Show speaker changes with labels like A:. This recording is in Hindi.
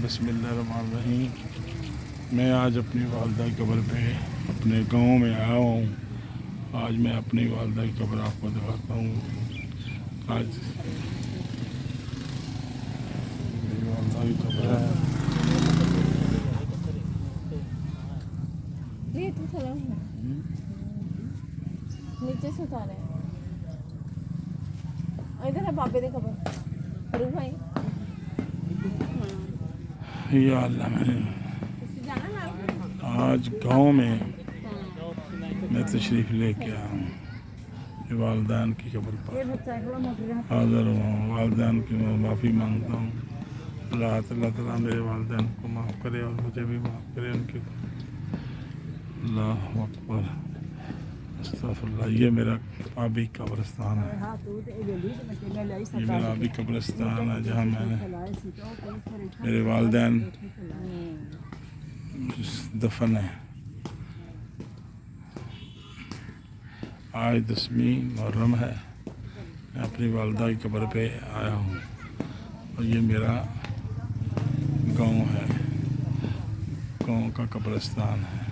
A: बिस्मिल्लाहिर्रहमानिर्रहीम। मैं आज अपनी वालदा की कब्र पे अपने गांव में आया हूँ। आज मैं अपनी वालदा की कब्र आपको दिखाता हूँ। आज मेरी वालदा की कब्र है।
B: नीचे से उतारे इधर है बाबे दी खबर रूह भाई
A: या अल्लाह, मैंने आज गांव में मैं तशरीफ़ लेके आया हूँ। वालदान की कब्र पर हाज़िर हुआ हूँ। वालदान की मैं माफ़ी मांगता हूँ। अल्लाह ताला मेरे वालदान को माफ़ करे और मुझे भी माफ़ करे। उनके अल्लाह अकबर, अस्तगफिरुल्लाह। ये मेरा आबी कब्रिस्तान है। ये मेरा आबी कब्रिस्तान है जहाँ मैंने मेरे वालदैन दफन है। आज 10वीं मुहर्रम है। मैं अपनी वालदा की कब्र पे आया हूँ और ये मेरा गांव है, गांव का कब्रिस्तान है।